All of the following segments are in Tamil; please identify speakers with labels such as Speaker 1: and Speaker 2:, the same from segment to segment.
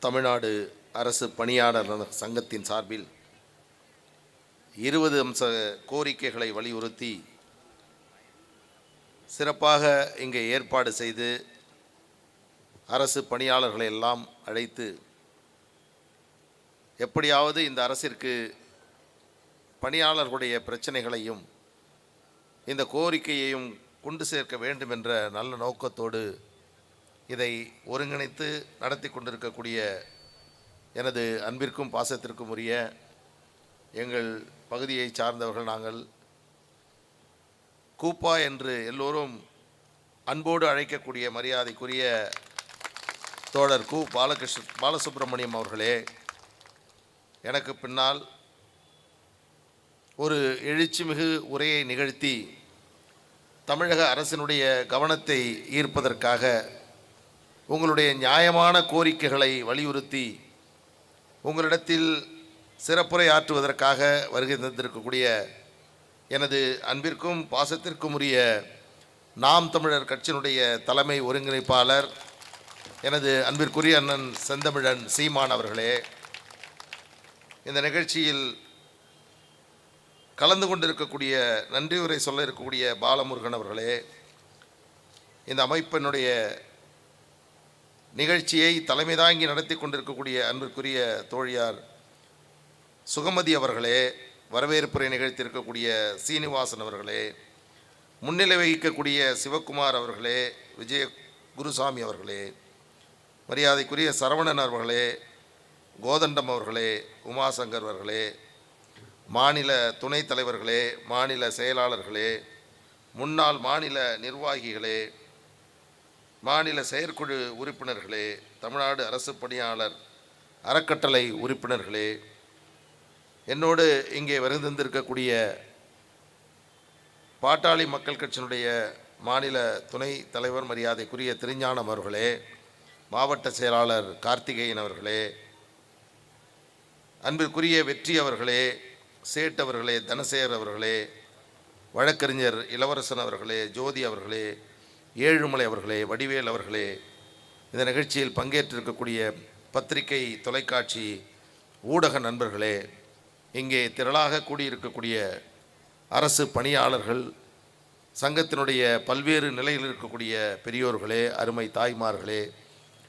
Speaker 1: தமிழ்நாடு அரசு பணியாளர் சங்கத்தின் சார்பில் 20 அம்ச கோரிக்கைகளை வலியுறுத்தி சிறப்பாக இங்கே ஏற்பாடு செய்து அரசு பணியாளர்களை எல்லாம் அழைத்து எப்படியாவது இந்த அரசிற்கு பணியாளர்களுடைய பிரச்சனைகளையும் இந்த கோரிக்கையையும் கொண்டு சேர்க்க வேண்டும் என்ற நல்ல நோக்கத்தோடு இதை ஒருங்கிணைத்து நடத்தி கொண்டிருக்கக்கூடிய எனது அன்பிற்கும் பாசத்திற்கும் உரிய எங்கள் பகுதியை சார்ந்தவர்கள் நாங்கள் கூப்பா என்று எல்லோரும் அன்போடு அழைக்கக்கூடிய மரியாதைக்குரிய தோழர் கு பாலசுப்ரமணியம் அவர்களே, எனக்கு பின்னால் ஒரு எழுச்சிமிகு உரையை நிகழ்த்தி தமிழக அரசினுடைய கவனத்தை ஈர்ப்பதற்காக உங்களுடைய நியாயமான கோரிக்கைகளை வலியுறுத்தி உங்களிடத்தில் சிறப்புரை ஆற்றுவதற்காக வருகை தந்திருக்கக்கூடிய எனது அன்பிற்கும் பாசத்திற்கும் உரிய நாம் தமிழர் கட்சியினுடைய தலைமை ஒருங்கிணைப்பாளர் எனது அன்பிற்குரிய அண்ணன் செந்தமிழன் சீமான் அவர்களே, இந்த நிகழ்ச்சியில் கலந்து கொண்டிருக்கக்கூடிய நன்றியுரை சொல்ல இருக்கக்கூடிய பாலமுருகன் அவர்களே, இந்த அமைப்பினுடைய நிகழ்ச்சியை தலைமை தாங்கி நடத்தி கொண்டிருக்கக்கூடிய அன்பிற்குரிய தோழியார் சுகமதி அவர்களே, வரவேற்புரை நிகழ்த்தியிருக்கக்கூடிய சீனிவாசன் அவர்களே, முன்னிலை வகிக்கக்கூடிய சிவகுமார் அவர்களே, விஜய குருசாமி அவர்களே, மரியாதைக்குரிய சரவணன் அவர்களே, கோதண்டம் அவர்களே, உமாசங்கர் அவர்களே, மாநில துணைத் தலைவர்களே, மாநில செயலாளர்களே, முன்னாள் மாநில நிர்வாகிகளே, மாநில செயற்குழு உறுப்பினர்களே, தமிழ்நாடு அரசு பணியாளர் அறக்கட்டளை உறுப்பினர்களே, என்னோடு இங்கே வருந்திருக்கக்கூடிய பாட்டாளி மக்கள் கட்சியினுடைய மாநில துணை தலைவர் மரியாதைக்குரிய திருஞானம் அவர்களே, மாவட்ட செயலாளர் கார்த்திகேயன் அவர்களே, அன்பிற்குரிய வெற்றி அவர்களே, சேட் அவர்களே, தனசேகர் அவர்களே, வழக்கறிஞர் இளவரசன் அவர்களே, ஜோதி அவர்களே, ஏழுமலை அவர்களே, வடிவேல் அவர்களே, இந்த நிகழ்ச்சியில் பங்கேற்றிருக்கக்கூடிய பத்திரிகை தொலைக்காட்சி ஊடக நண்பர்களே, இங்கே திரளாக கூடியிருக்கக்கூடிய அரசு பணியாளர்கள் சங்கத்தினுடைய பல்வேறு நிலையில் இருக்கக்கூடிய பெரியோர்களே, அருமை தாய்மார்களே,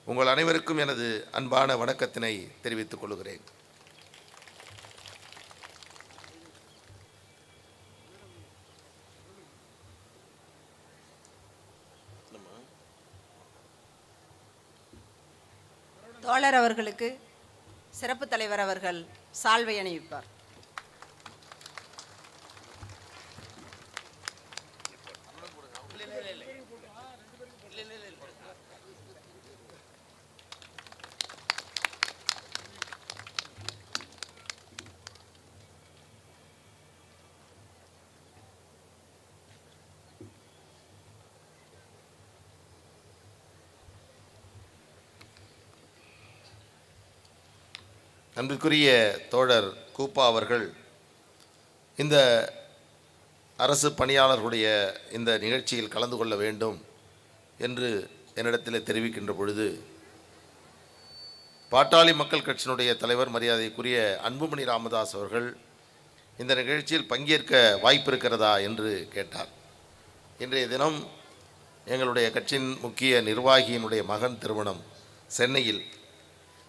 Speaker 1: உங்கள் அனைவருக்கும் எனது அன்பான வணக்கத்தினை தெரிவித்துக் கொள்கிறேன்.
Speaker 2: தோழர் அவர்களுக்கு சிறப்பு தலைவர் அவர்கள் சால்வை அணிவிப்பார்.
Speaker 1: அன்பிற்குரிய தோழர் கூப்பா அவர்கள் இந்த அரசு பணியாளர்களுடைய இந்த நிகழ்ச்சியில் கலந்து கொள்ள வேண்டும் என்று என்னிடத்தில் தெரிவிக்கின்ற பொழுது பாட்டாளி மக்கள் கட்சியினுடைய தலைவர் மரியாதைக்குரிய அன்புமணி ராமதாஸ் அவர்கள் இந்த நிகழ்ச்சியில் பங்கேற்க வாய்ப்பு இருக்கிறதா என்று கேட்டார். இன்றைய தினம் எங்களுடைய கட்சியின் முக்கிய நிர்வாகியினுடைய மகன் திருமணம் சென்னையில்,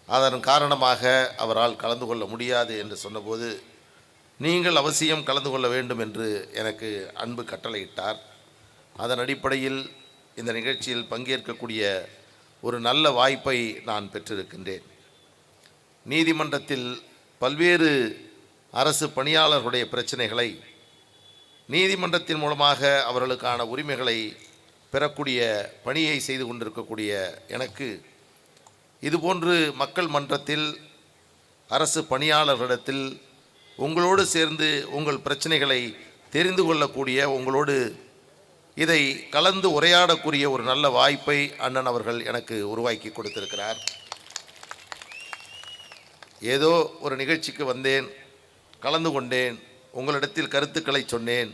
Speaker 1: அதன் காரணமாக அவரால் கலந்து கொள்ள முடியாது என்று சொன்னபோது நீங்கள் அவசியம் கலந்து கொள்ள வேண்டும் என்று எனக்கு அன்பு கட்டளையிட்டார். அதன் அடிப்படையில் இந்த நிகழ்ச்சியில் பங்கேற்கக்கூடிய ஒரு நல்ல வாய்ப்பை நான் பெற்றிருக்கின்றேன். நீதிமன்றத்தில் பல்வேறு அரசு பணியாளர்களுடைய பிரச்சனைகளை நீதிமன்றத்தின் மூலமாக அவர்களுக்கான உரிமைகளை பெறக்கூடிய பணியை செய்து கொண்டிருக்கக்கூடிய எனக்கு இதுபோன்று மக்கள் மன்றத்தில் அரசு பணியாளர்களிடத்தில் உங்களோடு சேர்ந்து உங்கள் பிரச்சனைகளை தெரிந்து கொள்ளக்கூடிய, உங்களோடு இதை கலந்து உரையாடக்கூடிய ஒரு நல்ல வாய்ப்பை அண்ணன் அவர்கள் எனக்கு உருவாக்கி கொடுத்திருக்கிறார். ஏதோ ஒரு நிகழ்ச்சிக்கு வந்தேன், கலந்து கொண்டேன், உங்களிடத்தில் கருத்துக்களை சொன்னேன்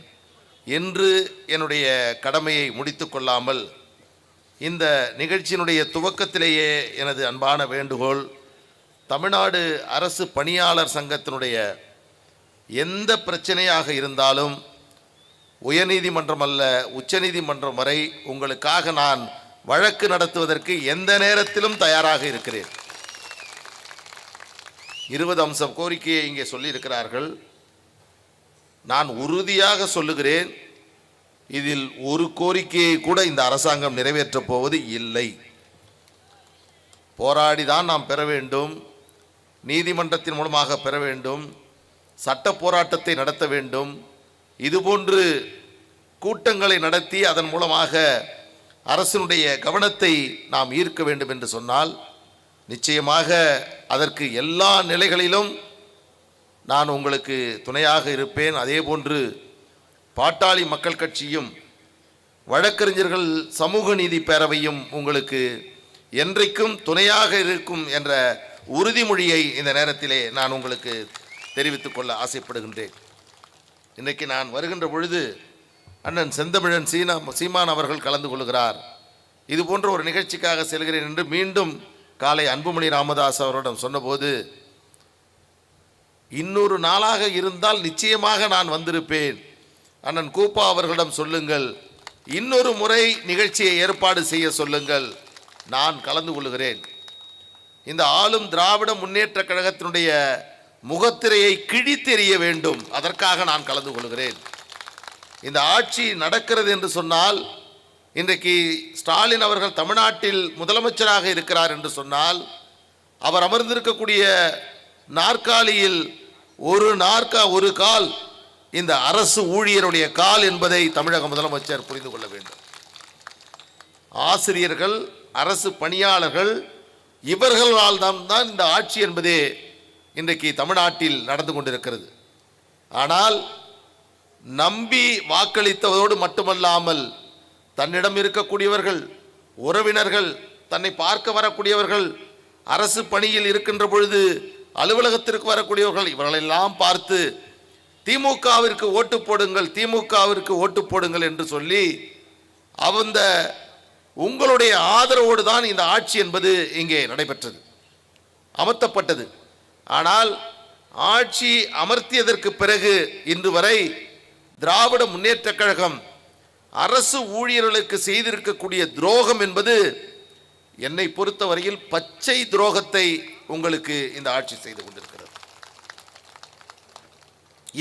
Speaker 1: என்று என்னுடைய கடமையை முடித்து கொள்ளாமல் இந்த நிகழ்ச்சியினுடைய துவக்கத்திலேயே எனது அன்பான வேண்டுகோள், தமிழ்நாடு அரசு பணியாளர் சங்கத்தினுடைய எந்த பிரச்சனையாக இருந்தாலும் உயர்நீதிமன்றம் அல்ல உச்சநீதிமன்றம் வரை உங்களுக்காக நான் வழக்கு நடத்துவதற்கு எந்த நேரத்திலும் தயாராக இருக்கிறேன். 20 அம்சம் கோரிக்கையை இங்கே சொல்லியிருக்கிறார்கள். நான் உறுதியாக சொல்லுகிறேன், இதில் ஒரு கோரிக்கையை கூட இந்த அரசாங்கம் நிறைவேற்றப் போவது இல்லை. போராடிதான் நாம் பெற வேண்டும், நீதிமன்றத்தின் மூலமாக பெற வேண்டும், சட்ட போராட்டத்தை நடத்த வேண்டும். இதுபோன்று கூட்டங்களை நடத்தி அதன் மூலமாக அரசினுடைய கவனத்தை நாம் ஈர்க்க வேண்டும் என்று சொன்னால் நிச்சயமாக அதற்கு எல்லா நிலைகளிலும் நான் உங்களுக்கு துணையாக இருப்பேன். அதேபோன்று பாட்டாளி மக்கள் கட்சியும் வழக்கறிஞர்கள் சமூக நீதி பேரவையும் உங்களுக்கு என்றைக்கும் துணையாக இருக்கும் என்ற உறுதிமொழியை இந்த நேரத்திலே நான் உங்களுக்கு தெரிவித்துக் கொள்ள ஆசைப்படுகின்றேன். இன்றைக்கு நான் வருகின்ற பொழுது அண்ணன் செந்தமிழன் சீமான் அவர்கள் கலந்து கொள்கிறார். இது போன்ற ஒரு நிகழ்ச்சிக்காக செல்கிறேன் என்று மீண்டும் காலை அன்புமணி ராமதாஸ் அவரிடம் சொன்னபோது, இன்னொரு நாளாக இருந்தால் நிச்சயமாக நான் வந்திருப்பேன், அண்ணன் கூப்பா அவர்களிடம் சொல்லுங்கள், இன்னொரு முறை நிகழ்ச்சியை ஏற்பாடு செய்ய சொல்லுங்கள், நான் கலந்து கொள்கிறேன். இந்த ஆளும் திராவிட முன்னேற்ற கழகத்தினுடைய முகத்திரையை கிழித்தெறிய வேண்டும், அதற்காக நான் கலந்து கொள்கிறேன். இந்த ஆட்சி நடக்கிறது என்று சொன்னால், இன்றைக்கு ஸ்டாலின் அவர்கள் தமிழ்நாட்டில் முதலமைச்சராக இருக்கிறார் என்று சொன்னால், அவர் அமர்ந்திருக்கக்கூடிய நாற்காலியில் ஒரு கால் இந்த அரசு ஊழியருடைய கால் என்பதை தமிழக முதலமைச்சர் புரிந்து கொள்ள வேண்டும். ஆசிரியர்கள், அரசு பணியாளர்கள், இவர்களால் தான் இந்த ஆட்சி என்பதே இன்றைக்கு தமிழ்நாட்டில் நடந்து கொண்டிருக்கிறது. ஆனால் நம்பி வாக்களித்ததோடு மட்டுமல்லாமல் தன்னிடம் இருக்கக்கூடியவர்கள், உறவினர்கள், தன்னை பார்க்க வரக்கூடியவர்கள், அரசு பணியில் இருக்கின்ற பொழுது அலுவலகத்திற்கு வரக்கூடியவர்கள், இவர்களெல்லாம் பார்த்து திமுகவிற்கு ஓட்டு போடுங்கள், திமுகவிற்கு ஓட்டு போடுங்கள் என்று சொல்லி அந்த உங்களுடைய ஆதரவோடு தான் இந்த ஆட்சி என்பது இங்கே நடைபெற்றது, அமர்த்தப்பட்டது. ஆனால் ஆட்சி அமர்த்தியதற்கு பிறகு இன்று வரை திராவிட முன்னேற்ற கழகம் அரசு ஊழியர்களுக்கு செய்திருக்கக்கூடிய துரோகம் என்பது என்னை பொறுத்தவரையில் பச்சை துரோகத்தை உங்களுக்கு இந்த ஆட்சி செய்து கொண்டிருக்கிறது.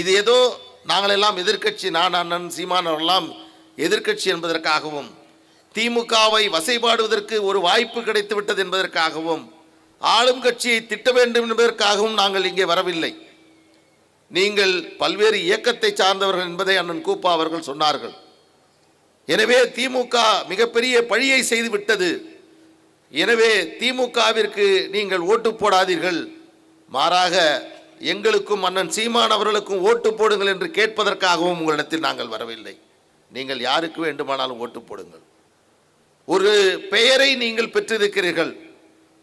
Speaker 1: இது ஏதோ நாங்கள் எல்லாம் எதிர்க்கட்சி, நான் அண்ணன் சீமான் அவரெல்லாம் எதிர்க்கட்சி என்பதற்காகவும், திமுகவை வசைபாடுவதற்கு ஒரு வாய்ப்பு கிடைத்து விட்டது என்பதற்காகவும், ஆளும் கட்சியை திட்ட வேண்டும் என்பதற்காகவும் நாங்கள் இங்கே வரவில்லை. நீங்கள் பல்வேறு இயக்கத்தை சார்ந்தவர்கள் என்பதை அண்ணன் கூப்பா அவர்கள் சொன்னார்கள். எனவே திமுக மிகப்பெரிய பழியை செய்து விட்டது, எனவே திமுகவிற்கு நீங்கள் ஓட்டு போடாதீர்கள், மாறாக எங்களுக்கும் அண்ணன் சீமான் அவர்களுக்கும் ஓட்டு போடுங்கள் என்று கேட்பதற்காகவும் உங்களிடத்தில் நாங்கள் வரவில்லை. நீங்கள் யாருக்கு வேண்டுமானாலும் ஓட்டு போடுங்கள். ஒரு பெயரை நீங்கள் பெற்றிருக்கிறீர்கள்.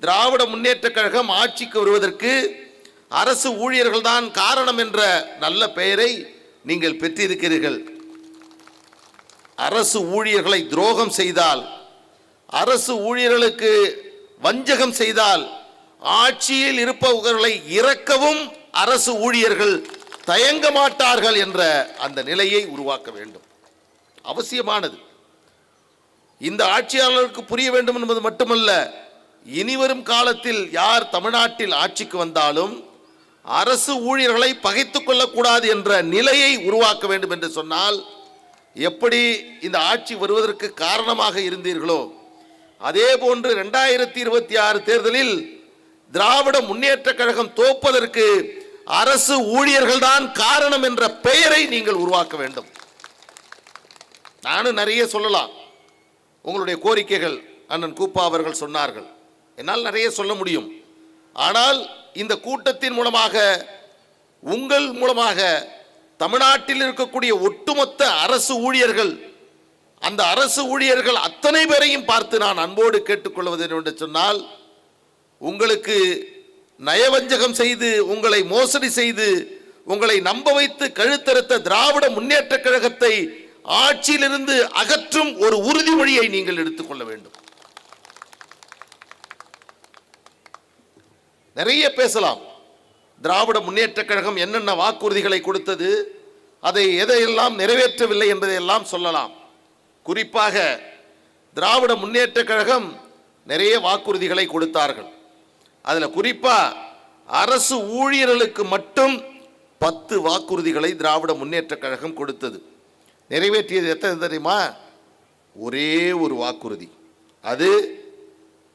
Speaker 1: திராவிட முன்னேற்ற கழகம் ஆட்சிக்கு வருவதற்கு அரசு ஊழியர்கள் தான் காரணம் என்ற நல்ல பெயரை நீங்கள் பெற்றிருக்கிறீர்கள். அரசு ஊழியர்களை துரோகம் செய்தால், அரசு ஊழியர்களுக்கு வஞ்சகம் செய்தால், ஆட்சியில் இருப்பவர்களை இறக்கவும் அரசு ஊழியர்கள் தயங்க மாட்டார்கள் என்ற அந்த நிலையை உருவாக்க வேண்டும், அவசியமானது. இந்த ஆட்சியாளர்களுக்கு புரிய வேண்டும் என்பது மட்டுமல்ல, இனிவரும் காலத்தில் யார் தமிழ்நாட்டில் ஆட்சிக்கு வந்தாலும் அரசு ஊழியர்களை பகைத்துக் கொள்ளக்கூடாது என்ற நிலையை உருவாக்க வேண்டும் என்று சொன்னால், எப்படி இந்த ஆட்சி வருவதற்கு காரணமாக இருந்தீர்களோ அதே போன்று 2026 தேர்தலில் திராவிட முன்னேற்ற கழகம் தோற்பதற்கு அரசு ஊழியர்கள் தான் காரணம் என்ற பெயரை நீங்கள் உருவாக்க வேண்டும். நானும் நிறைய சொல்லலாம், உங்களுடைய கோரிக்கைகள் அண்ணன் கூப்பா அவர்கள் சொன்னார்கள், என்னால் நிறைய சொல்ல முடியும். ஆனால் இந்த கூட்டத்தின் மூலமாக, உங்கள் மூலமாக தமிழ்நாட்டில் இருக்கக்கூடிய ஒட்டுமொத்த அரசு ஊழியர்கள், அந்த அரசு ஊழியர்கள் அத்தனை பேரையும் பார்த்து நான் அன்போடு கேட்டுக்கொள்வது என்று சொன்னால், உங்களுக்கு நயவஞ்சகம் செய்து, உங்களை மோசடி செய்து, உங்களை நம்ப வைத்து கழுத்தறுத்த திராவிட முன்னேற்ற கழகத்தை ஆட்சியிலிருந்து அகற்றும் ஒரு உறுதிமொழியை நீங்கள் எடுத்துக்கொள்ள வேண்டும். நிறைய பேசலாம். திராவிட முன்னேற்றக் கழகம் என்னென்ன வாக்குறுதிகளை கொடுத்தது, அதை எதையெல்லாம் நிறைவேற்றவில்லை என்பதையெல்லாம் சொல்லலாம். குறிப்பாக திராவிட முன்னேற்றக் கழகம் நிறைய வாக்குறுதிகளை கொடுத்தார்கள். அதில் குறிப்பாக அரசு ஊழியர்களுக்கு மட்டும் 10 வாக்குறுதிகளை திராவிட முன்னேற்றக் கழகம் கொடுத்தது. நிறைவேற்றியது எத்தனை தெரியுமா? ஒரே ஒரு வாக்குறுதி. அது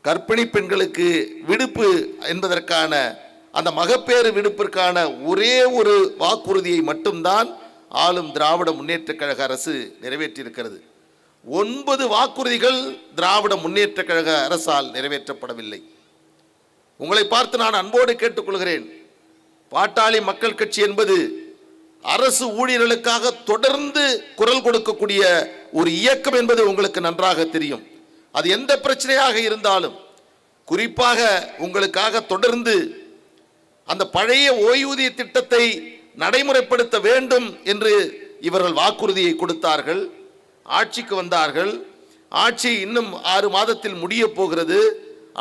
Speaker 1: கர்ப்பிணி பெண்களுக்கு விடுப்பு என்பதற்கான, அந்த மகப்பேறு விடுப்பிற்கான ஒரே ஒரு வாக்குறுதியை மட்டும்தான் ஆளும் திராவிட முன்னேற்றக் கழக அரசு நிறைவேற்றியிருக்கிறது. 9 வாக்குறுதிகள் திராவிட முன்னேற்றக் கழக அரசால் நிறைவேற்றப்படவில்லை. உங்களை பார்த்து நான் அன்போடு கேட்டுக்கொள்கிறேன். பாட்டாளி மக்கள் கட்சி என்பது அரசு ஊழியர்களுக்காக தொடர்ந்து குரல் கொடுக்கக்கூடிய ஒரு இயக்கம் என்பது உங்களுக்கு நன்றாக தெரியும். அது எந்த பிரச்சனையாக இருந்தாலும், குறிப்பாக உங்களுக்காக தொடர்ந்து அந்த பழைய ஓய்வூதிய திட்டத்தை நடைமுறைப்படுத்த வேண்டும் என்று இவர்கள் வாக்குறுதியை கொடுத்தார்கள். ஆட்சிக்கு வந்தார்கள். ஆட்சி இன்னும் 6 மாதத்தில் முடிய போகிறது.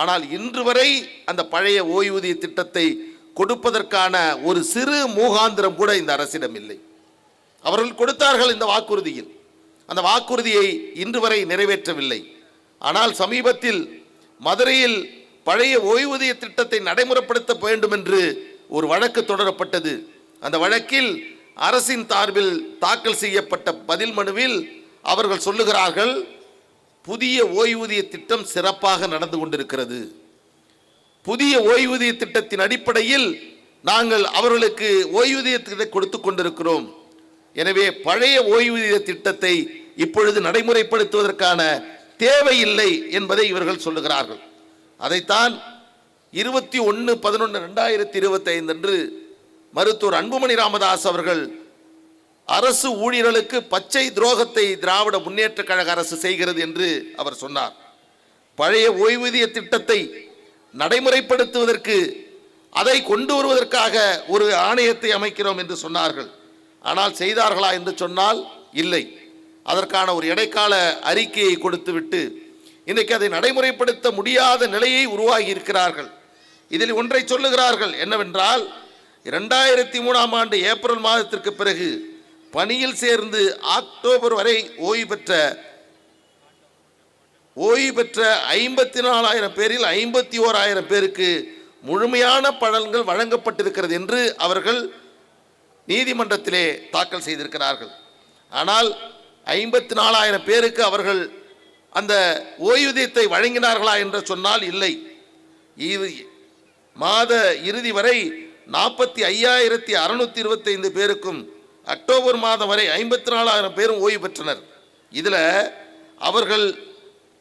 Speaker 1: ஆனால் இன்று வரை அந்த பழைய ஓய்வூதிய திட்டத்தை கொடுப்பதற்கான ஒரு சிறு மூகாந்திரம் கூட இந்த அரசிடம் இல்லை. அவர்கள் கொடுத்தார்கள் இந்த வாக்குறுதியில். அந்த வாக்குறுதியை இன்று வரை நிறைவேற்றவில்லை. ஆனால் சமீபத்தில் மதுரையில் பழைய ஓய்வூதிய திட்டத்தை நடைமுறைப்படுத்த வேண்டும் என்று ஒரு வழக்கு தொடரப்பட்டது. அந்த வழக்கில் அரசின் சார்பில் தாக்கல் செய்யப்பட்ட பதில் மனுவில் அவர்கள் சொல்லுகிறார்கள், புதிய ஓய்வூதிய திட்டம் சிறப்பாக நடந்து கொண்டிருக்கிறது. புதிய ஓய்வூதிய திட்டத்தின் அடிப்படையில் நாங்கள் அவர்களுக்கு ஓய்வூதியத்தை கொடுத்து கொண்டிருக்கிறோம். எனவே பழைய ஓய்வூதிய திட்டத்தை இப்பொழுது நடைமுறைப்படுத்துவதற்கான தேவையில்லை என்பதை இவர்கள் சொல்லுகிறார்கள். அதைத்தான் 21/11/2025 அன்று மருத்துவர் அன்புமணி ராமதாஸ் அவர்கள் அரசு ஊழியர்களுக்கு பச்சை துரோகத்தை திராவிட முன்னேற்ற கழக அரசு செய்கிறது என்று அவர் சொன்னார். பழைய ஓய்வூதிய திட்டத்தை நடைமுறைப்படுத்துவதற்கு, அதை கொண்டு வருவதற்காக ஒரு ஆணையத்தை அமைக்கிறோம் என்று சொன்னார்கள். ஆனால் செய்தார்களா என்று சொன்னால் இல்லை. அதற்கான ஒரு இடைக்கால அறிக்கையை கொடுத்துவிட்டு இன்றைக்கு அதை நடைமுறைப்படுத்த முடியாத நிலையை உருவாகி இருக்கிறார்கள். இதில் ஒன்றை சொல்லுகிறார்கள், என்னவென்றால் 2003ஆம் ஆண்டு ஏப்ரல் மாதத்திற்கு பிறகு பணியில் சேர்ந்து அக்டோபர் வரை ஓய்வு பெற்ற 54,000 பேரில் 51,000 பேருக்கு முழுமையான பலன்கள் வழங்கப்பட்டிருக்கிறது என்று அவர்கள் நீதிமன்றத்திலே தாக்கல் செய்திருக்கிறார்கள். ஆனால் 54,000 பேருக்கு அவர்கள் அந்த ஓய்வூதியத்தை வழங்கினார்களா என்று சொன்னால் இல்லை. மாத இறுதி வரை 45,625 பேருக்கும், அக்டோபர் மாதம் வரை 54,000 பேரும் ஓய்வு பெற்றனர். இதில் அவர்கள்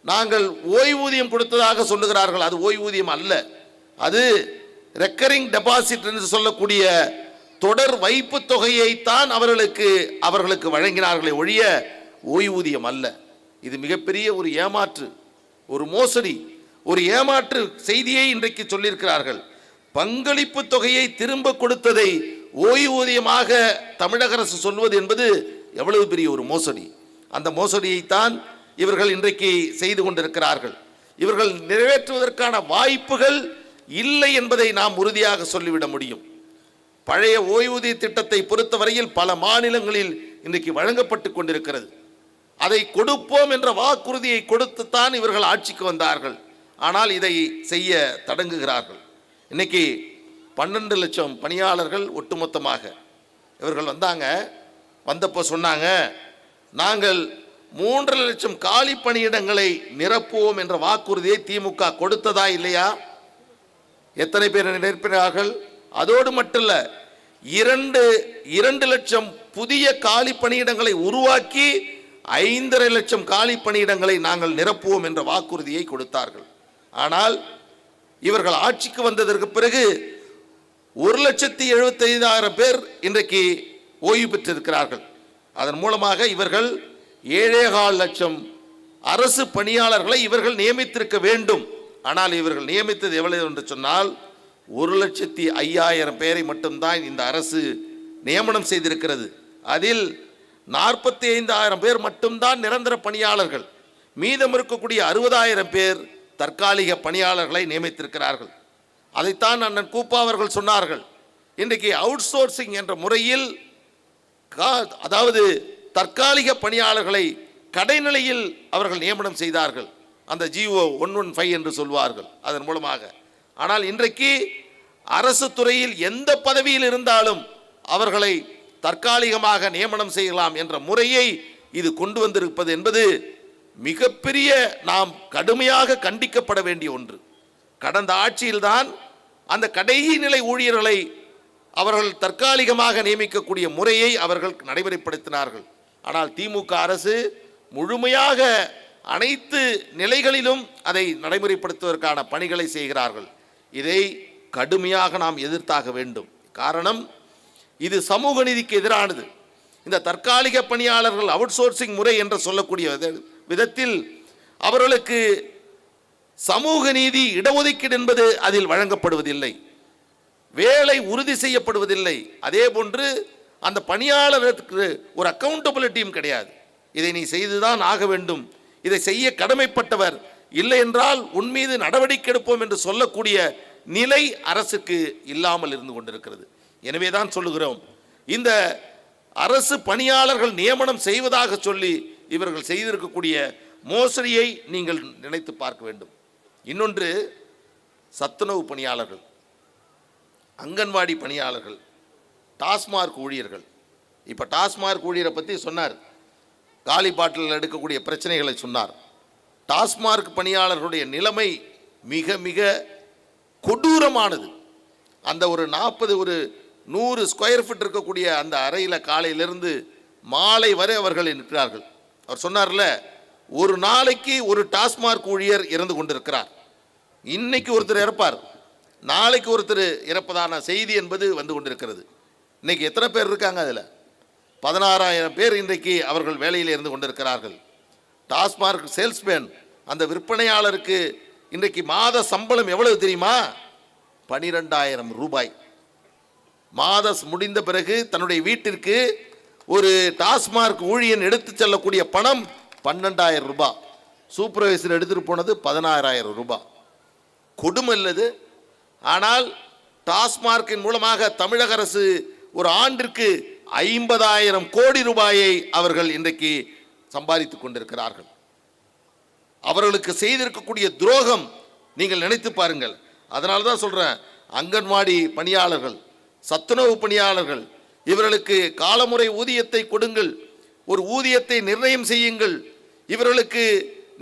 Speaker 1: நாங்கள் ஓய்வூதியம் கொடுத்ததாக சொல்லுகிறார்கள். அது ஓய்வூதியம் அல்ல, அது ரெக்கரிங் டெபாசிட் என்று சொல்லக்கூடிய தொடர் வைப்பு தொகையைத்தான் அவர்களுக்கு வழங்கினார்களே ஒழிய ஓய்வூதியம் அல்ல. இது மிகப்பெரிய ஒரு ஏமாற்று, ஒரு மோசடி, ஒரு ஏமாற்று செய்தியை இன்றைக்கு சொல்லியிருக்கிறார்கள். பங்களிப்பு தொகையை திரும்ப கொடுத்ததை ஓய்வூதியமாக தமிழக அரசு சொல்வது என்பது எவ்வளவு பெரிய ஒரு மோசடி. அந்த மோசடியைத்தான் இவர்கள் இன்றைக்கு செய்து கொண்டிருக்கிறார்கள். இவர்கள் நிறைவேற்றுவதற்கான வாய்ப்புகள் இல்லை என்பதை நாம் உறுதியாக சொல்லிவிட முடியும். பழைய ஓய்வூதிய திட்டத்தை பொறுத்தவரையில் பல மாநிலங்களில் இன்றைக்கு வழங்கப்பட்டு கொண்டிருக்கிறது. அதை கொடுப்போம் என்ற வாக்குறுதியை கொடுத்துத்தான் இவர்கள் ஆட்சிக்கு வந்தார்கள். ஆனால் இதை செய்ய தடங்குகிறார்கள். இன்னைக்கு 12 லட்சம் பணியாளர்கள் ஒட்டுமொத்தமாக இவர்கள் வந்தப்போ சொன்னாங்க, நாங்கள் 3 லட்சம் காலி பணியிடங்களை நிரப்புவோம் என்ற வாக்குறுதியை திமுக கொடுத்ததா இல்லையா? எத்தனை பேர் நிரப்பினார்கள்? அதோடு மட்டுமல்ல, 2 லட்சம் புதிய காலி பணியிடங்களை உருவாக்கி 5.5 லட்சம் காலி பணியிடங்களை நாங்கள் நிரப்புவோம் என்ற வாக்குறுதியை கொடுத்தார்கள். ஆனால் இவர்கள் ஆட்சிக்கு வந்ததற்கு பிறகு 1,75,000 பேர் இன்றைக்கு ஓய்வு பெற்றிருக்கிறார்கள். அதன் மூலமாக இவர்கள் 7.25 லட்சம் அரசு பணியாளர்களை இவர்கள் நியமித்திருக்க வேண்டும். ஆனால் இவர்கள் நியமித்தது எவ்வளவு என்று சொன்னால் 1,05,000 பேரை மட்டும்தான் இந்த அரசு நியமனம் செய்திருக்கிறது. அதில் 45,000 பேர் மட்டும்தான் நிரந்தர பணியாளர்கள். மீதம் இருக்கக்கூடிய 60,000 பேர் தற்காலிக பணியாளர்களை நியமித்திருக்கிறார்கள். அதைத்தான் அண்ணன் கூப்பா அவர்கள் சொன்னார்கள். இன்றைக்கு அவுட் சோர்சிங் என்ற முறையில் அதாவது தற்காலிக பணியாளர்களை கடைநிலையில் அவர்கள் நியமனம் செய்தார்கள். அந்த GO 115 என்று சொல்வார்கள் அதன் மூலமாக. ஆனால் இன்றைக்கு அரசு துறையில் எந்த பதவியில் இருந்தாலும் அவர்களை தற்காலிகமாக நியமனம் செய்யலாம் என்ற முறையை இது கொண்டு வந்திருப்பது என்பது மிகப்பெரிய, நாம் கடுமையாக கண்டிக்கப்பட வேண்டிய ஒன்று. கடந்த ஆட்சியில்தான் அந்த கடைநிலை ஊழியர்களை அவர்கள் தற்காலிகமாக நியமிக்கக்கூடிய முறையை அவர்கள் நடைமுறைப்படுத்தினார்கள். ஆனால் திமுக அரசு முழுமையாக அனைத்து நிலைகளிலும் அதை நடைமுறைப்படுத்துவதற்கான பணிகளை செய்கிறார்கள். இதை கடுமையாக நாம் எதிர்த்தாக வேண்டும். காரணம், இது சமூக நீதிக்கு எதிரானது. இந்த தற்காலிக பணியாளர்கள் அவுட் சோர்சிங் முறை என்று சொல்லக்கூடிய விதத்தில் அவர்களுக்கு சமூக நீதி, இடஒதுக்கீடு என்பது அதில் வழங்கப்படுவதில்லை, வேலை உறுதி செய்யப்படுவதில்லை. அதே போன்று அந்த பணியாளருக்கு ஒரு அக்கௌண்டபிலிட்டியும் கிடையாது. இதை நீ செய்துதான் ஆக வேண்டும், இதை செய்ய கடமைப்பட்டவர், இல்லை என்றால் உன் மீது நடவடிக்கை எடுப்போம் என்று சொல்லக்கூடிய நிலை அரசுக்கு இல்லாமல் இருந்து கொண்டிருக்கிறது. எனவே தான் சொல்லுகிறோம், இந்த அரசு பணியாளர்கள் நியமனம் செய்வதாக சொல்லி இவர்கள் செய்திருக்கக்கூடிய மோசடியை நீங்கள் நினைத்து பார்க்க வேண்டும். இன்னொன்று, சத்துணவு பணியாளர்கள், அங்கன்வாடி பணியாளர்கள், டாஸ்மார்க் ஊழியர்கள். இப்போ டாஸ்மார்க் ஊழியரை பற்றி சொன்னார், காலி பாட்டில் எடுக்கக்கூடிய பிரச்சனைகளை சொன்னார். டாஸ்மார்க் பணியாளர்களுடைய நிலைமை மிக மிக கொடூரமானது. அந்த ஒரு 100 ஸ்கொயர் ஃபீட் இருக்கக்கூடிய அந்த அறையில் காலையிலிருந்து மாலை வரை அவர்கள் இருக்கிறார்கள். அவர் சொன்னார்ல, ஒரு நாளைக்கு ஒரு டாஸ்மார்க் ஊழியர் இறந்து கொண்டிருக்கிறார். இன்னைக்கு ஒருத்தர் இறப்பார், நாளைக்கு ஒருத்தர் இறப்பதான செய்தி என்பது வந்து கொண்டிருக்கிறது. இன்னைக்கு எத்தனை பேர் இருக்காங்க? அதில் 16,000 பேர் இன்றைக்கு அவர்கள் வேலையில் இருந்து கொண்டிருக்கிறார்கள். டாஸ்மார்க் சேல்ஸ்மேன், அந்த விற்பனையாளருக்கு இன்றைக்கு மாத சம்பளம் எவ்வளவு தெரியுமா? 12,000 ரூபாய். மாதம் முடிந்த பிறகு தன்னுடைய வீட்டிற்கு ஒரு டாஸ்மார்க் ஊழியன் எடுத்து செல்லக்கூடிய பணம் 12,000 ரூபாய். சூப்பர்வைசர் எடுத்துகிட்டு போனது 16,000 ரூபாய். கொடுமை இல்லது. ஆனால் டாஸ்மார்க்கின் மூலமாக தமிழக அரசு ஒரு ஆண்டிற்கு 50,000 கோடி ரூபாயை அவர்கள் இன்றைக்கு சம்பாதித்துக் கொண்டிருக்கிறார்கள். அவர்களுக்கு செய்திருக்கக்கூடிய துரோகம் நீங்கள் நினைத்து பாருங்கள். அதனால தான் சொல்கிறேன், அங்கன்வாடி பணியாளர்கள், சத்துணவு பணியாளர்கள், இவர்களுக்கு காலமுறை ஊதியத்தை கொடுங்கள், ஒரு ஊதியத்தை நிர்ணயம் செய்யுங்கள், இவர்களுக்கு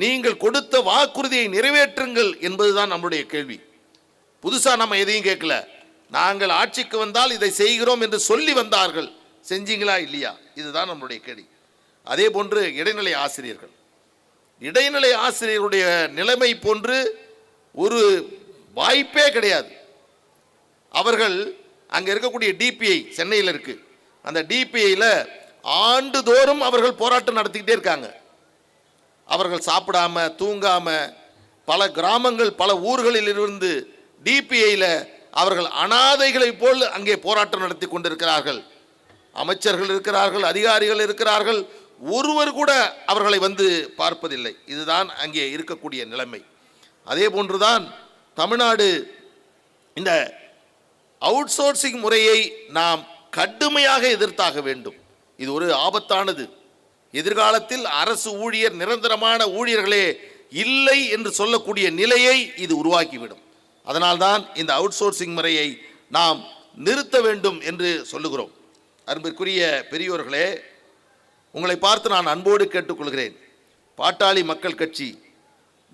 Speaker 1: நீங்கள் கொடுத்த வாக்குறுதியை நிறைவேற்றுங்கள் என்பதுதான் நம்முடைய கேள்வி. புதுசாக நம்ம எதையும் கேட்கல. நாங்கள் ஆட்சிக்கு வந்தால் இதை செய்கிறோம் என்று சொல்லி வந்தார்கள், செஞ்சீங்களா இல்லையா? இதுதான் நம்முடைய கேள்வி. அதே போன்று இடைநிலை ஆசிரியர்கள், இடைநிலை ஆசிரியருடைய நிலைமை போன்று ஒரு வாய்ப்பே கிடையாது. அவர்கள் அங்கே இருக்கக்கூடிய டிபிஐ சென்னையில் இருக்கு, அந்த டிபிஐயில் ஆண்டுதோறும் அவர்கள் போராட்டம் நடத்திக்கிட்டே இருக்காங்க. அவர்கள் சாப்பிடாம தூங்காம பல கிராமங்கள், பல ஊர்களில் இருந்து டிபிஐயில் அவர்கள் அனாதைகளை போல் அங்கே போராட்டம் நடத்தி கொண்டிருக்கிறார்கள். அமைச்சர்கள் இருக்கிறார்கள், அதிகாரிகள் இருக்கிறார்கள், ஒருவர் கூட அவர்களை வந்து பார்ப்பதில்லை. இதுதான் அங்கே இருக்கக்கூடிய நிலைமை. அதே போன்றுதான் தமிழ்நாடு. இந்த அவுட் சோர்சிங் முறையை நாம் கடுமையாக எதிர்த்தாக வேண்டும். இது ஒரு ஆபத்தானது. எதிர்காலத்தில் அரசு ஊழியர், நிரந்தரமான ஊழியர்களே இல்லை என்று சொல்லக்கூடிய நிலையை இது உருவாக்கிவிடும். அதனால்தான் இந்த அவுட் சோர்சிங் முறையை நாம் நிறுத்த வேண்டும் என்று சொல்லுகிறோம். அன்பிற்குரிய பெரியோர்களே, உங்களை பார்த்து நான் அன்போடு கேட்டுக்கொள்கிறேன். பாட்டாளி மக்கள் கட்சி,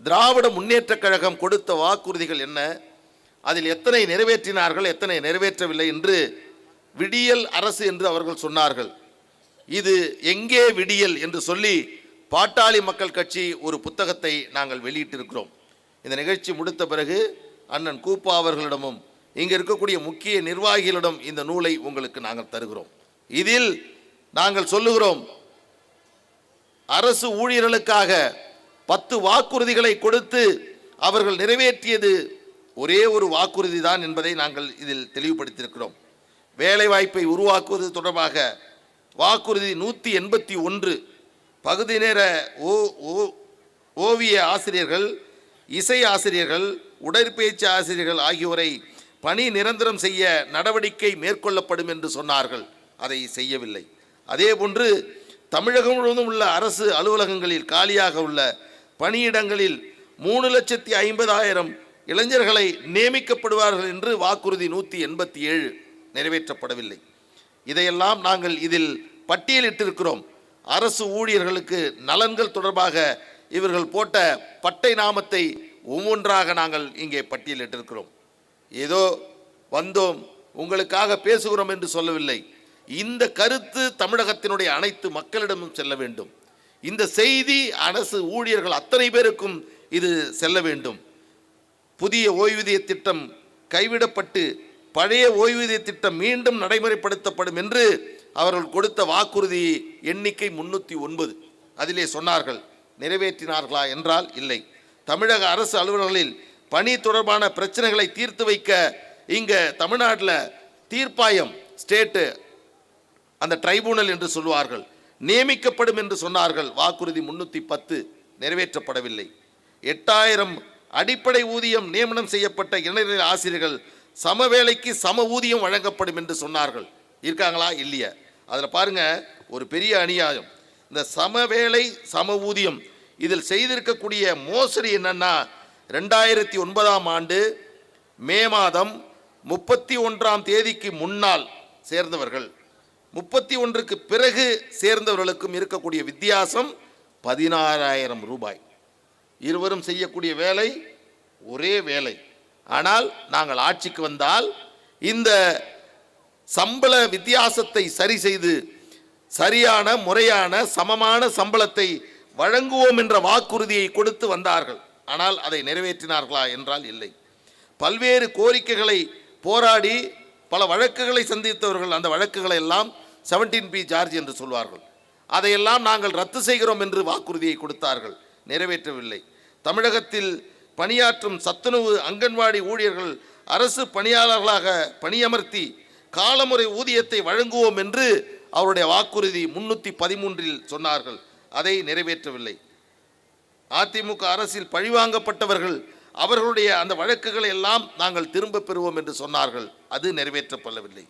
Speaker 1: திராவிட முன்னேற்றக் கழகம் கொடுத்த வாக்குறுதிகள் என்ன, அதில் எத்தனை நிறைவேற்றினார்கள், எத்தனை நிறைவேற்றவில்லை என்று விடியல் அரசு என்று அவர்கள் சொன்னார்கள். இது எங்கே விடியல் என்று சொல்லி பாட்டாளி மக்கள் கட்சி ஒரு புத்தகத்தை நாங்கள் வெளியிட்டிருக்கிறோம். இந்த நிகழ்ச்சி முடித்த பிறகு அண்ணன் கூப்பா அவர்களிடமும் இங்கே இருக்கக்கூடிய முக்கிய நிர்வாகிகளிடம் இந்த நூலை உங்களுக்கு நாங்கள் தருகிறோம். இதில் நாங்கள் சொல்லுகிறோம், அரசு ஊழியர்களுக்காக 10 வாக்குறுதிகளை கொடுத்து அவர்கள் நிறைவேற்றியது ஒரே ஒரு வாக்குறுதி தான் என்பதை நாங்கள் இதில் தெளிவுபடுத்தியிருக்கிறோம். வேலைவாய்ப்பை உருவாக்குவது தொடர்பாக வாக்குறுதி 181. பகுதி நேர ஓவிய ஆசிரியர்கள், இசை ஆசிரியர்கள், உடற்பயிற்சி ஆசிரியர்கள் ஆகியோரை பணி நிரந்தரம் செய்ய நடவடிக்கை மேற்கொள்ளப்படும் என்று சொன்னார்கள். அதை செய்யவில்லை. அதேபோன்று தமிழகம் முழுவதும் உள்ள அரசு அலுவலகங்களில் காலியாக உள்ள பணியிடங்களில் 3,50,000 இளைஞர்களை நியமிக்கப்படுவார்கள் என்று வாக்குறுதி 187 நிறைவேற்றப்படவில்லை. இதையெல்லாம் நாங்கள் இதில் பட்டியலிட்டிருக்கிறோம். அரசு ஊழியர்களுக்கு நலன்கள் தொடர்பாக இவர்கள் போட்ட பட்டை நாமத்தை ஒவ்வொன்றாக நாங்கள் இங்கே பட்டியலிட்டிருக்கிறோம். ஏதோ வந்தோம் உங்களுக்காக பேசுகிறோம் என்று சொல்லவில்லை. இந்த கருத்து தமிழகத்தினுடைய அனைத்து மக்களிடமும் செல்ல வேண்டும். இந்த செய்தி அரசு ஊழியர்கள் அத்தனை பேருக்கும் இது செல்ல வேண்டும். புதிய ஓய்வூதிய திட்டம் கைவிடப்பட்டு பழைய ஓய்வூதிய திட்டம் மீண்டும் நடைமுறைப்படுத்தப்படும் என்று அவர்கள் கொடுத்த வாக்குறுதி எண்ணிக்கை 309. அதிலே சொன்னார்கள். நிறைவேற்றினார்களா என்றால் இல்லை. தமிழக அரசு அலுவலர்களில் பணி தொடர்பான பிரச்சனைகளை தீர்த்து வைக்க இங்கே தமிழ்நாட்டில் தீர்ப்பாயம் ஸ்டேட்டு அந்த ட்ரைபூனல் என்று சொல்வார்கள் நியமிக்கப்படும் என்று சொன்னார்கள். வாக்குறுதி 310 நிறைவேற்றப்படவில்லை. 8000 அடிப்படை ஊதியம் நியமனம் செய்யப்பட்ட இடைநிலை ஆசிரியர்கள் சம வேலைக்கு சம ஊதியம் வழங்கப்படும் என்று சொன்னார்கள். இருக்காங்களா? இல்லையா? அதில் பாருங்க, ஒரு பெரிய அநியாயம். இந்த சம வேலை சம ஊதியம் இதில் செய்திருக்கக்கூடிய மோசடி என்னன்னா, 2009ஆம் ஆண்டு மே மாதம் 31ஆம் தேதிக்கு முன்னால் சேர்ந்தவர்கள் 31க்கு பிறகு சேர்ந்தவர்களுக்கும் இருக்கக்கூடிய வித்தியாசம் 16,000 ரூபாய். இருவரும் செய்யக்கூடிய வேலை ஒரே வேலை. ஆனால் நாங்கள் ஆட்சிக்கு வந்தால் இந்த சம்பள வித்தியாசத்தை சரி செய்து சரியான முறையான சமமான சம்பளத்தை வழங்குவோம் என்ற வாக்குறுதியை கொடுத்து வந்தார்கள். ஆனால் அதை நிறைவேற்றினார்களா என்றால் இல்லை. பல்வேறு கோரிக்கைகளை போராடி பல வழக்குகளை சந்தித்தவர்கள் அந்த வழக்குகளை எல்லாம் 17P சார்ஜ் என்று சொல்வார்கள். அதையெல்லாம் நாங்கள் ரத்து செய்கிறோம் என்று வாக்குறுதியை கொடுத்தார்கள். நிறைவேற்றவில்லை. தமிழகத்தில் பணியாற்றும் சத்துணவு அங்கன்வாடி ஊழியர்கள் அரசு பணியாளர்களாக பணியமர்த்தி காலமுறை ஊதியத்தை வழங்குவோம் என்று அவருடைய வாக்குறுதி 313 சொன்னார்கள். அதை நிறைவேற்றவில்லை. அதிமுக அரசில் பழிவாங்கப்பட்டவர்கள் அவர்களுடைய அந்த வழக்குகளை எல்லாம் நாங்கள் திரும்ப பெறுவோம் என்று சொன்னார்கள். அது நிறைவேற்றப்படவில்லை.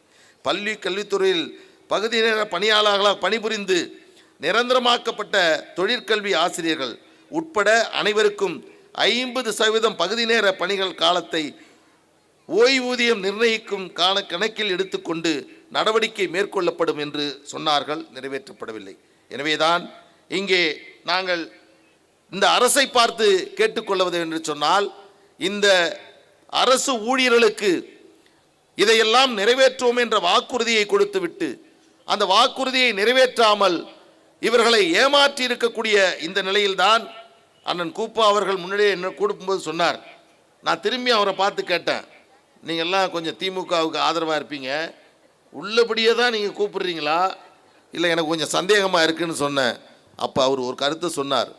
Speaker 1: பள்ளி கல்வித்துறையில் பகுதி நேர பணியாளர்களாக பணிபுரிந்து நிரந்தரமாக்கப்பட்ட தொழிற்கல்வி ஆசிரியர்கள் உட்பட அனைவருக்கும் 50% பகுதி நேர பணிகள் காலத்தை ஓய்வூதியம் நிர்ணயிக்கும் கணக்கில் எடுத்துக்கொண்டு நடவடிக்கை மேற்கொள்ளப்படும் என்று சொன்னார்கள். நிறைவேற்றப்படவில்லை. எனவேதான் இங்கே நாங்கள் இந்த அரசை பார்த்து கேட்டுக்கொள்வது என்று சொன்னால், இந்த அரசு ஊழியர்களுக்கு இதையெல்லாம் நிறைவேற்றுவோம் என்ற வாக்குறுதியை கொடுத்துவிட்டு அந்த வாக்குறுதியை நிறைவேற்றாமல் இவர்களை ஏமாற்றி இருக்கக்கூடிய இந்த நிலையில்தான் அண்ணன் கூப்பா அவர்கள் முன்னாடியே என்ன கொடுக்கும்போது சொன்னார். நான் திரும்பி அவரை பார்த்து கேட்டேன், நீங்கள்லாம் கொஞ்சம் திமுகவுக்கு ஆதரவாக இருப்பீங்க, உள்ளபடியே தான் நீங்கள் கூப்பிடுறீங்களா, இல்லை எனக்கு கொஞ்சம் சந்தேகமாக இருக்குன்னு சொன்னேன். அப்போ அவர் ஒரு கருத்தை சொன்னார்.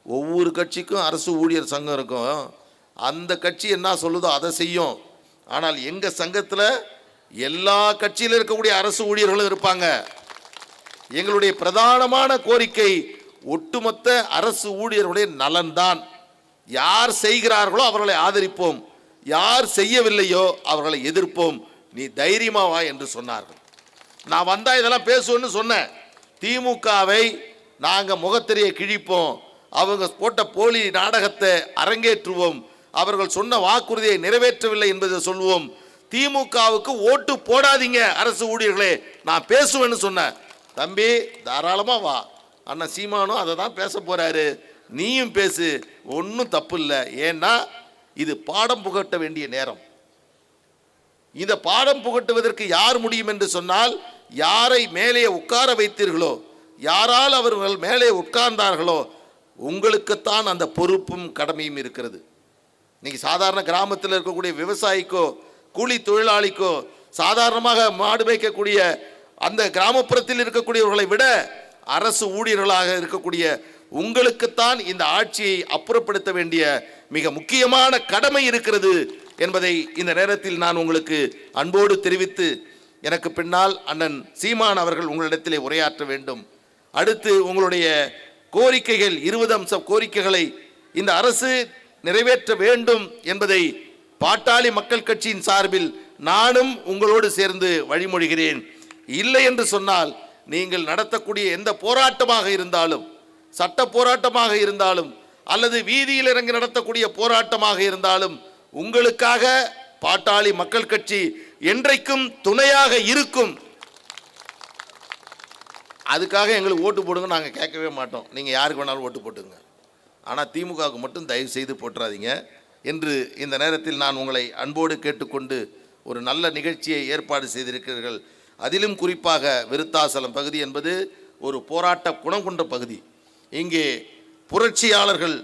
Speaker 1: ஒவ்வொரு கட்சிக்கும் அரசு ஊழியர் சங்கம் இருக்கும், அந்த கட்சி என்ன சொல்லுதோ அதை செய்யும். ஆனால் எங்கள் சங்கத்தில் எல்லா கட்சியில் இருக்கக்கூடிய அரசு ஊழியர்களும் இருப்பாங்க. எங்களுடைய பிரதானமான கோரிக்கை ஒட்டுமொத்த அரசு ஊழியர்களுடைய நலன்தான். யார் செய்கிறார்களோ அவர்களை ஆதரிப்போம், யார் செய்யவில்லையோ அவர்களை எதிர்ப்போம், நீ தைரியமா வா என்று சொன்னார்கள். நான் வந்தால் இதெல்லாம் பேசுவேன்னு சொன்னேன். திமுகவை நாங்கள் முகத்திரையை கிழிப்போம், அவங்க போட்ட போலி நாடகத்தை அரங்கேற்றுவோம், அவர்கள் சொன்ன வாக்குறுதியை நிறைவேற்றவில்லை என்பதை சொல்வோம், திமுகவுக்கு ஓட்டு போடாதீங்க அரசு ஊழியர்களே, நான் பேசுவேன்னு சொன்னேன். தம்பி தாராளமாக வா, அண்ணன் சீமானும் அதை தான் பேச போகிறாரு, நீயும் பேசு, ஒன்றும் தப்பு இல்லை. ஏன்னா இது பாடம் புகட்ட வேண்டிய நேரம். இந்த பாடம் புகட்டுவதற்கு யார் முடியும் என்று சொன்னால், யாரை மேலே உட்கார வைத்தீர்களோ, யாரால் அவர்கள் மேலே உட்கார்ந்தார்களோ உங்களுக்குத்தான் அந்த பொறுப்பும் கடமையும் இருக்கிறது. இன்னைக்கு சாதாரண கிராமத்தில் இருக்கக்கூடிய விவசாயிக்கோ கூலி தொழிலாளிக்கோ சாதாரணமாக மாடு மேய்க்கக்கூடிய அந்த கிராமப்புறத்தில் இருக்கக்கூடியவர்களை விட அரசு ஊழியர்களாக இருக்கக்கூடிய உங்களுக்குத்தான் இந்த ஆட்சியை அப்புறப்படுத்த வேண்டிய மிக முக்கியமான கடமை இருக்கிறது என்பதை இந்த நேரத்தில் நான் உங்களுக்கு அன்போடு தெரிவித்து, எனக்கு பின்னால் அண்ணன் சீமான் அவர்கள் உங்களிடத்திலே உரையாற்ற வேண்டும். அடுத்து உங்களுடைய கோரிக்கைகள் 20 அம்ச கோரிக்கைகளை இந்த அரசு நிறைவேற்ற வேண்டும் என்பதை பாட்டாளி மக்கள் கட்சியின் சார்பில் நானும் உங்களோடு சேர்ந்து வழிமொழிகிறேன். இல்லை என்று சொன்னால் நீங்கள் நடத்தக்கூடிய எந்த போராட்டமாக இருந்தாலும், சட்ட போராட்டமாக இருந்தாலும் அல்லது வீதியில் இறங்கி நடத்தக்கூடிய போராட்டமாக இருந்தாலும் உங்களுக்காக பாட்டாளி மக்கள் கட்சி என்றைக்கும் துணையாக இருக்கும். அதுக்காக எங்களுக்கு ஓட்டு போடுங்க நாங்கள் கேட்கவே மாட்டோம். நீங்கள் யாருக்கு வேணாலும் ஓட்டு போட்டுங்க, ஆனால் திமுகவுக்கு மட்டும் தயவு செய்து போட்டுறாதீங்க என்று இந்த நேரத்தில் நான் உங்களை அன்போடு கேட்டுக்கொண்டு, ஒரு நல்ல நிகழ்ச்சியை ஏற்பாடு செய்திருக்கிறீர்கள். அதிலும் குறிப்பாக விருத்தாசலம் பகுதி என்பது ஒரு போராட்ட குணம் கொண்ட பகுதி. இங்கே புரட்சியாளர்கள்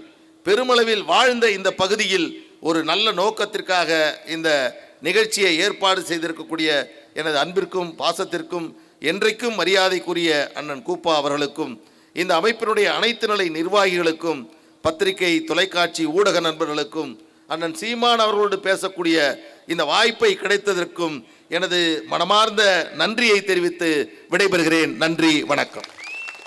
Speaker 1: பெருமளவில் வாழ்ந்த இந்த பகுதியில் ஒரு நல்ல நோக்கத்திற்காக இந்த நிகழ்ச்சியை ஏற்பாடு செய்திருக்கக்கூடிய எனது அன்பிற்கும் பாசத்திற்கும் என்றைக்கும் மரியாதைக்குரிய அண்ணன் கூப்பா அவர்களுக்கும், இந்த அமைப்பினுடைய அனைத்து நிலை நிர்வாகிகளுக்கும், பத்திரிகை தொலைக்காட்சி ஊடக நண்பர்களுக்கும், அண்ணன் சீமான் அவர்களோடு பேசக்கூடிய இந்த வாய்ப்பை கிடைத்ததற்கும் எனது மனமார்ந்த நன்றியை தெரிவித்து விடைபெறுகிறேன். நன்றி, வணக்கம்.